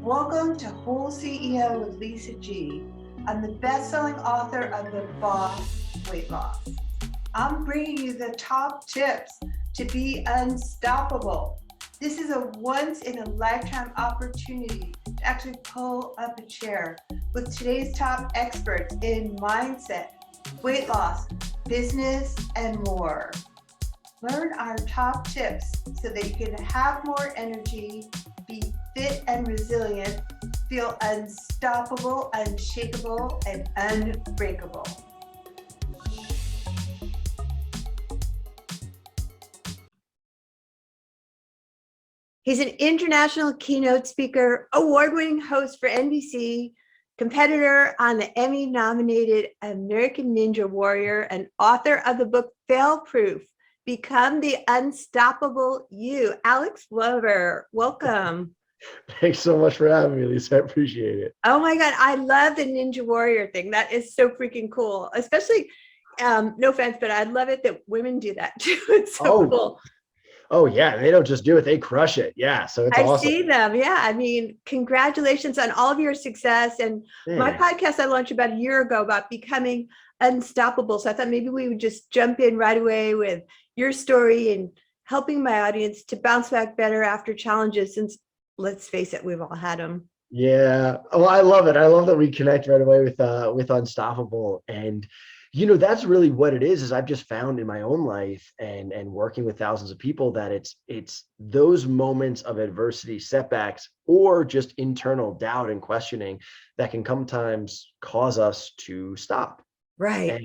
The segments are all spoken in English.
Welcome to Whole CEO with Lisa G. I'm the best-selling author of The Boss Weight Loss. I'm bringing you the top tips to be unstoppable. This is a once-in-a-lifetime opportunity to actually pull up a chair with today's top experts in mindset, weight loss, business, and more. Learn our top tips so that you can have more energy, be fit and resilient, feel unstoppable, unshakable, and unbreakable. He's an international keynote speaker, award-winning host for NBC, competitor on the Emmy-nominated American Ninja Warrior, and author of the book Fail Proof: Become the Unstoppable You. Alex Glover, welcome. Thanks so much for having me, Lisa. I appreciate it. Oh my God, I love the Ninja Warrior thing. That is so freaking cool. Especially, no offense, but I love it that women do that too. It's so cool. Oh yeah, they don't just do it, they crush it. Yeah, so it's awesome. I see them. Yeah, I mean, congratulations on all of your success. And my podcast I launched about a year ago about becoming unstoppable. So I thought maybe we would just jump in right away with your story and helping my audience to bounce back better after challenges, since let's face it, we've all had them. Yeah. Oh, I love it. I love that we connect right away with Unstoppable. And that's really what it is I've just found in my own life and working with thousands of people that it's those moments of adversity, setbacks, or just internal doubt and questioning that can sometimes cause us to stop. Right.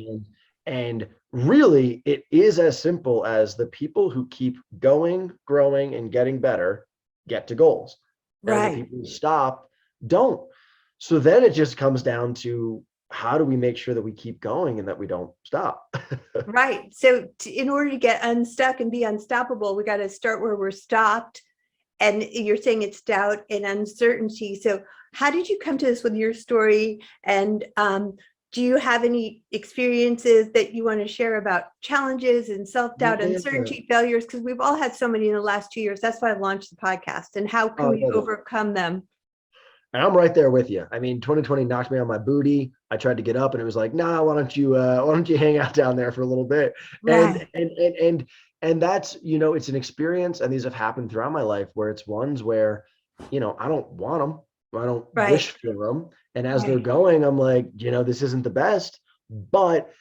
And really, it is as simple as the people who keep going, growing, and getting better get to goals. Right. And the people who stop don't. So then it just comes down to, how do we make sure that we keep going and that we don't stop? Right. So in order to get unstuck and be unstoppable, we got to start where we're stopped. And you're saying it's doubt and uncertainty. So how did you come to this with your story? And do you have any experiences that you want to share about challenges and self-doubt, uncertainty, failures? Because we've all had so many in the last 2 years. That's why I launched the podcast. And how can we overcome them? And I'm right there with you. I mean, 2020 knocked me on my booty. I tried to get up and it was like, nah, why don't you hang out down there for a little bit? Right. And that's, it's an experience. And these have happened throughout my life where it's ones where, I don't want them. I don't wish for them. And as they're going, I'm like, this isn't the best, but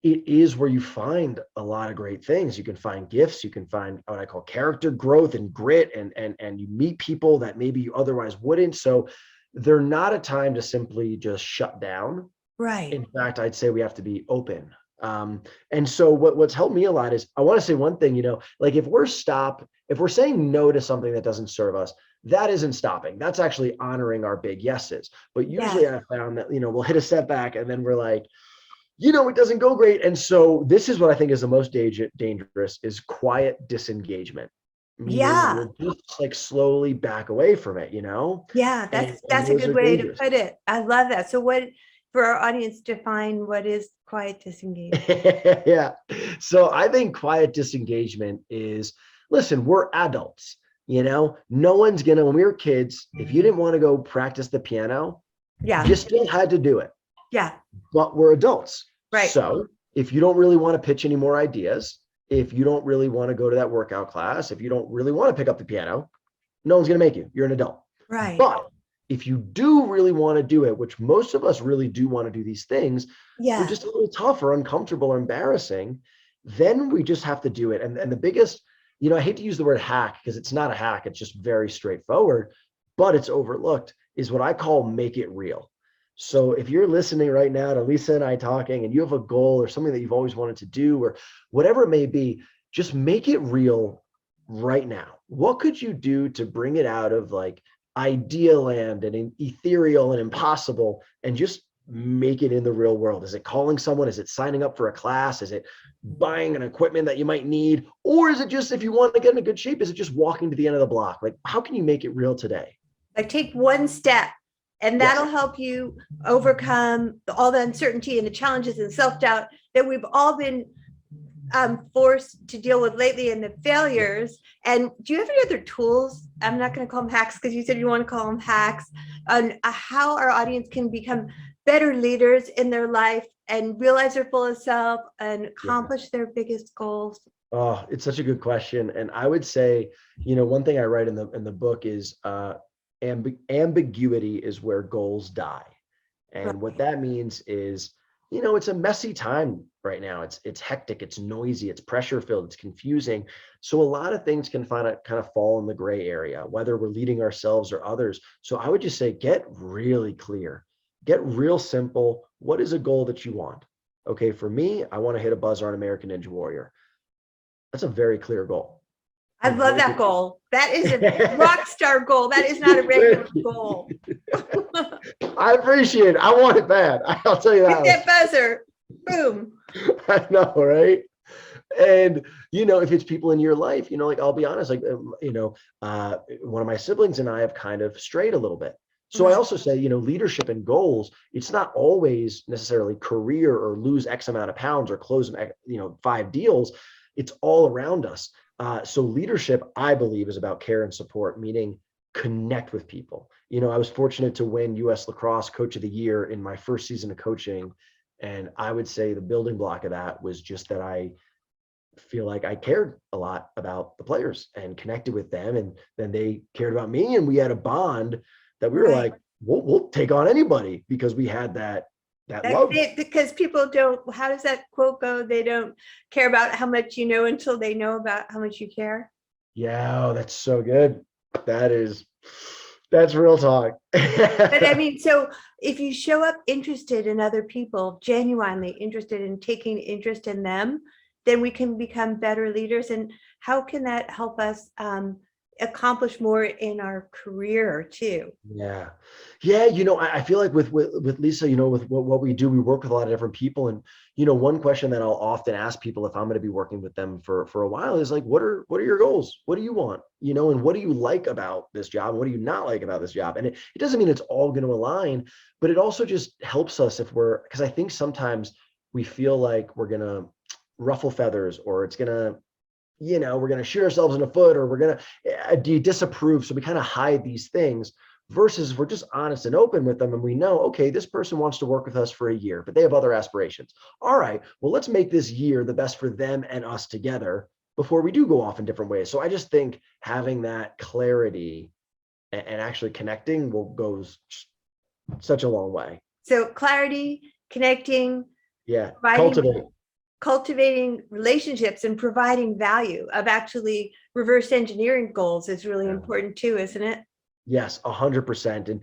it is where you find a lot of great things. You can find gifts, you can find what I call character growth and grit, and you meet people that maybe you otherwise wouldn't. So they're not a time to simply just shut down. Right. In fact, I'd say we have to be open. And so what's helped me a lot is, I want to say one thing, like if we're saying no to something that doesn't serve us, that isn't stopping. That's actually honoring our big yeses. But usually I found that, we'll hit a setback and then we're like, it doesn't go great. And so this is what I think is the most dangerous is quiet disengagement. Meaning we'll just like slowly back away from it, Yeah, that's a good way to put it. I love that. So what, for our audience, define what is quiet disengagement? Yeah. So I think quiet disengagement is, listen, we're adults, no one's gonna, when we were kids, if you didn't want to go practice the piano, you still had to do it. Yeah. But we're adults. Right. So if you don't really want to pitch any more ideas, if you don't really want to go to that workout class, if you don't really want to pick up the piano, no one's going to make you. You're an adult. Right. But if you do really want to do it, which most of us really do want to do these things, they're just a little tough or uncomfortable or embarrassing, then we just have to do it. And the biggest, I hate to use the word hack because it's not a hack. It's just very straightforward, but it's overlooked, is what I call make it real. So if you're listening right now to Lisa and I talking and you have a goal or something that you've always wanted to do or whatever it may be, just make it real right now. What could you do to bring it out of like idea land and ethereal and impossible and just make it in the real world? Is it calling someone? Is it signing up for a class? Is it buying an equipment that you might need? Or is it just, if you want to get in a good shape, is it just walking to the end of the block? Like, how can you make it real today? Like take one step. And that'll help you overcome all the uncertainty and the challenges and self-doubt that we've all been forced to deal with lately and the failures. And do you have any other tools? I'm not going to call them hacks because you said you want to call them hacks on how our audience can become better leaders in their life and realize their fullest self and accomplish their biggest goals. Oh, it's such a good question. And I would say, one thing I write in the book is ambiguity is where goals die. And what that means is, it's a messy time right now. It's hectic, it's noisy, it's pressure filled, it's confusing. So a lot of things can kind of fall in the gray area, whether we're leading ourselves or others. So I would just say, get really clear, get real simple. What is a goal that you want? Okay, for me, I want to hit a buzzer on American Ninja Warrior. That's a very clear goal. I love that goal. That is a rock star goal. That is not a regular goal. I appreciate it. I want it bad. I'll tell you that. Hit that buzzer. Boom. I know, right? And, if it's people in your life, like, I'll be honest, like, one of my siblings and I have kind of strayed a little bit. So I also say, leadership and goals, it's not always necessarily career or lose X amount of pounds or close, 5 deals. It's all around us. So leadership, I believe, is about care and support, meaning connect with people. I was fortunate to win U.S. Lacrosse Coach of the Year in my first season of coaching. And I would say the building block of that was just that I feel like I cared a lot about the players and connected with them. And then they cared about me. And we had a bond that we were like, we'll take on anybody because we had that love. Because people don't, how does that quote go? They don't care about how much you know until they know about how much you care. Yeah, oh, that's so good. That's real talk. But I mean, so if you show up interested in other people, genuinely interested in taking interest in them, then we can become better leaders. And how can that help us accomplish more in our career too? Yeah. I feel like with Lisa, with what we do, we work with a lot of different people. And, one question that I'll often ask people if I'm going to be working with them for a while is like, what are your goals? What do you want? And what do you like about this job? What do you not like about this job? And it doesn't mean it's all going to align, but it also just helps us because I think sometimes we feel like we're going to ruffle feathers, or it's going to, we're going to shoot ourselves in the foot, or we're going to disapprove. So we kind of hide these things versus if we're just honest and open with them and we know, okay, this person wants to work with us for a year, but they have other aspirations. All right, well, let's make this year the best for them and us together before we do go off in different ways. So I just think having that clarity and actually connecting goes such a long way. So clarity, connecting, cultivating relationships and providing value of actually reverse engineering goals is really important too, isn't it? Yes, 100%. And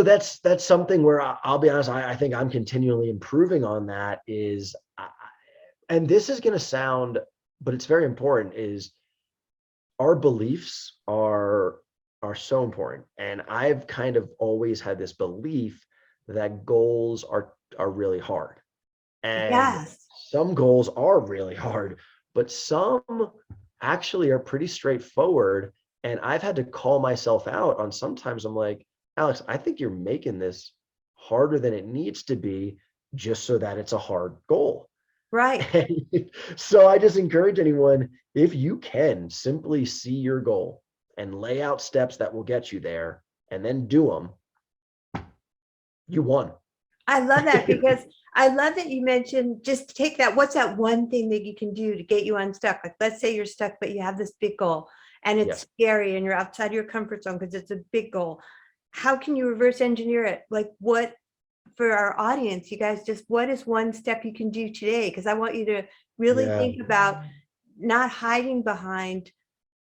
that's something where I'll be honest, I think I'm continually improving on that and this is going to sound, but it's very important, is our beliefs are so important. And I've kind of always had this belief that goals are really hard. And some goals are really hard, but some actually are pretty straightforward. And I've had to call myself out on sometimes. I'm like, Alex, I think you're making this harder than it needs to be just so that it's a hard goal. Right. And so I just encourage anyone, if you can, simply see your goal and lay out steps that will get you there and then do them. You won. I love that because I love that you mentioned just take that. What's that one thing that you can do to get you unstuck? Like, let's say you're stuck, but you have this big goal and it's scary and you're outside your comfort zone because it's a big goal. How can you reverse engineer it? Like, what, for our audience, you guys, just what is one step you can do today? Because I want you to really think about not hiding behind,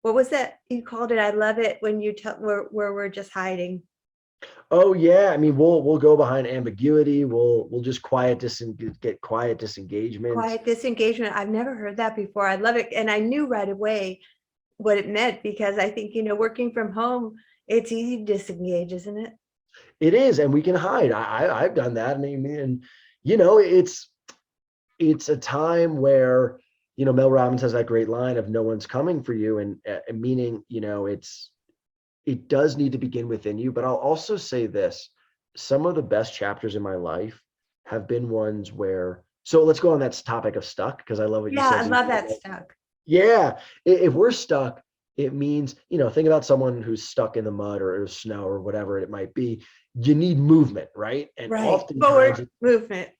what was that you called it? I love it when you tell where we're just hiding. Oh yeah, I mean, we'll go behind ambiguity. We'll just get quiet disengagement. Quiet disengagement. I've never heard that before. I love it, and I knew right away what it meant because I think working from home, it's easy to disengage, isn't it? It is, and we can hide. I've done that, and it's a time where Mel Robbins has that great line of "No one's coming for you," and meaning it does need to begin within you. But I'll also say this, some of the best chapters in my life have been ones where So let's go on that topic of stuck, because I love what you Yeah, said. I love that stuck. Yeah. If we're stuck, it means, think about someone who's stuck in the mud or snow or whatever it might be. You need movement, right? And Right. oftentimes, Forward movement.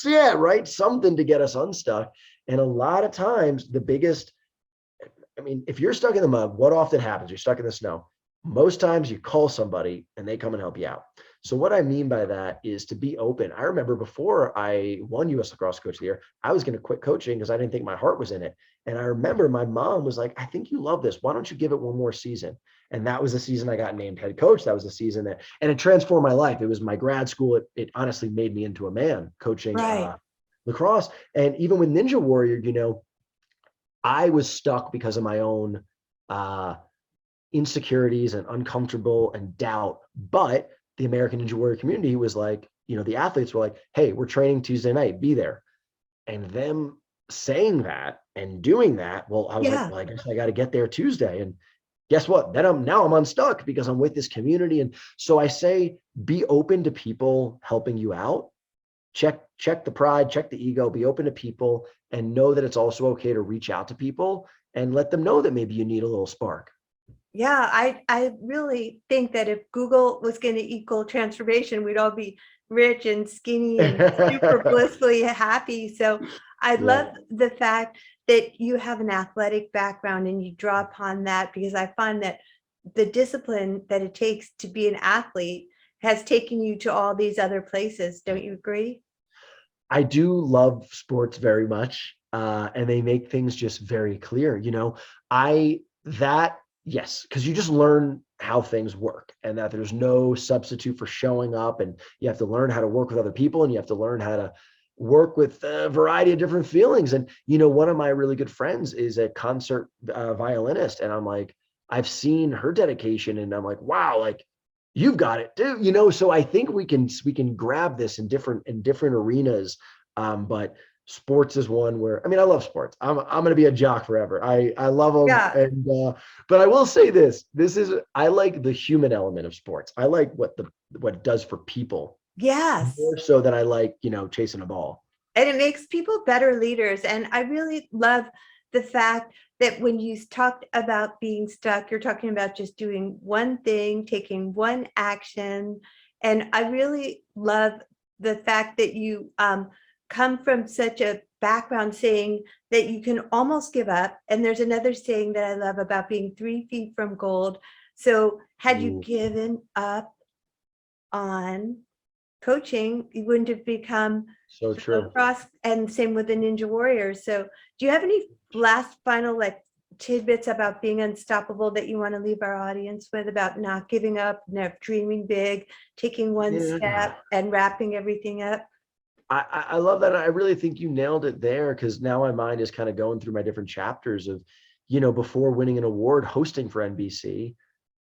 yeah, right, something to get us unstuck. And a lot of times, if you're stuck in the mud, what often happens? You're stuck in the snow. Most times you call somebody and they come and help you out. So what I mean by that is to be open. I remember before I won US Lacrosse Coach of the Year, I was going to quit coaching because I didn't think my heart was in it. And I remember my mom was like, I think you love this. Why don't you give it one more season? And that was the season I got named head coach. That was the season and it transformed my life. It was my grad school. It honestly made me into a man coaching lacrosse. And even with Ninja Warrior, I was stuck because of my own insecurities and uncomfortable and doubt. But the American Ninja Warrior community was like, the athletes were like, hey, we're training Tuesday night, be there. And them saying that and doing that, well, I was like, well, I guess I got to get there Tuesday. And guess what? Then I'm unstuck because I'm with this community. And so I say, be open to people helping you out. Check the pride, check the ego, be open to people, and know that it's also okay to reach out to people and let them know that maybe you need a little spark. Yeah, I really think that if Google was going to equal transformation, we'd all be rich and skinny and super blissfully happy. So I love the fact that you have an athletic background and you draw upon that, because I find that the discipline that it takes to be an athlete has taken you to all these other places. Don't you agree? I do love sports very much. And they make things just very clear. Yes, because you just learn how things work and that there's no substitute for showing up, and you have to learn how to work with other people, and you have to learn how to work with a variety of different feelings. And, one of my really good friends is a concert violinist. And I'm like, I've seen her dedication and I'm like, wow, like you've got it too, so I think we can grab this in different arenas. But sports is one where, I love sports. I'm going to be a jock forever. I love them. Yeah. And, but I will say I like the human element of sports. I like what it does for people. Yes. More so than I like, chasing a ball. And it makes people better leaders. And I really love the fact that when you talked about being stuck, you're talking about just doing one thing, taking one action. And I really love the fact that you come from such a background saying that you can almost give up. And there's another saying that I love about being 3 feet from gold. So had you given up on coaching, you wouldn't have become so true. Lacrosse, and same with the Ninja Warriors. So do you have any last final tidbits about being unstoppable that you want to leave our audience with, about not giving up, dreaming big, taking one step and wrapping everything up? I love that. I really think you nailed it there, because now my mind is kind of going through my different chapters of, before winning an award hosting for NBC,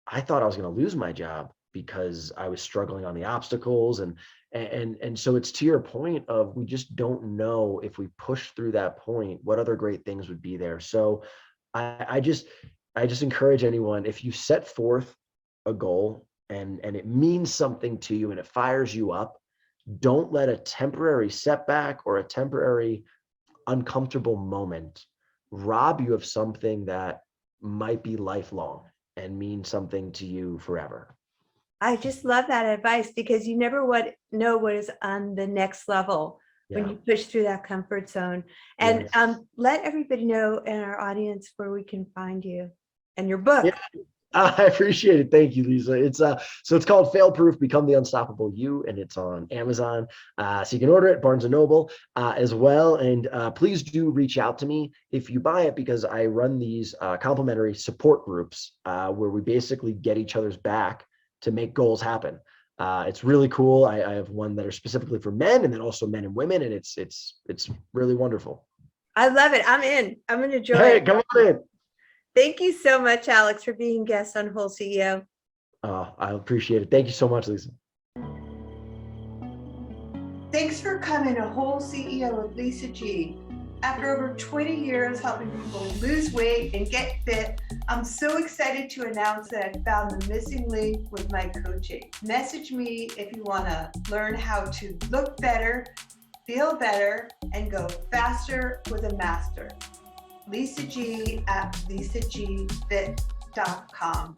I thought I was going to lose my job because I was struggling on the obstacles. And so it's to your point of, we just don't know if we push through that point, what other great things would be there. So I just encourage anyone, if you set forth a goal and it means something to you and it fires you up, don't let a temporary setback or a temporary uncomfortable moment rob you of something that might be lifelong and mean something to you forever. I just love that advice, because you never know what is on the next level when you push through that comfort zone. And let everybody know in our audience where we can find you and your book. Yeah. I appreciate it. Thank you, Lisa. It's so it's called Fail Proof, Become the Unstoppable You, and it's on Amazon. So you can order it, Barnes & Noble as well. And please do reach out to me if you buy it, because I run these complimentary support groups where we basically get each other's back to make goals happen. It's really cool. I have one that are specifically for men, and then also men and women, and it's really wonderful. I love it. I'm in. I'm going to join. Hey, come on in. Thank you so much, Alex, for being guest on Whole CEO. I appreciate it. Thank you so much, Lisa. Thanks for coming to Whole CEO with Lisa G. After over 20 years helping people lose weight and get fit, I'm so excited to announce that I found the missing link with my coaching. Message me if you want to learn how to look better, feel better, and go faster with a master. Lisa G at lisagfit.com.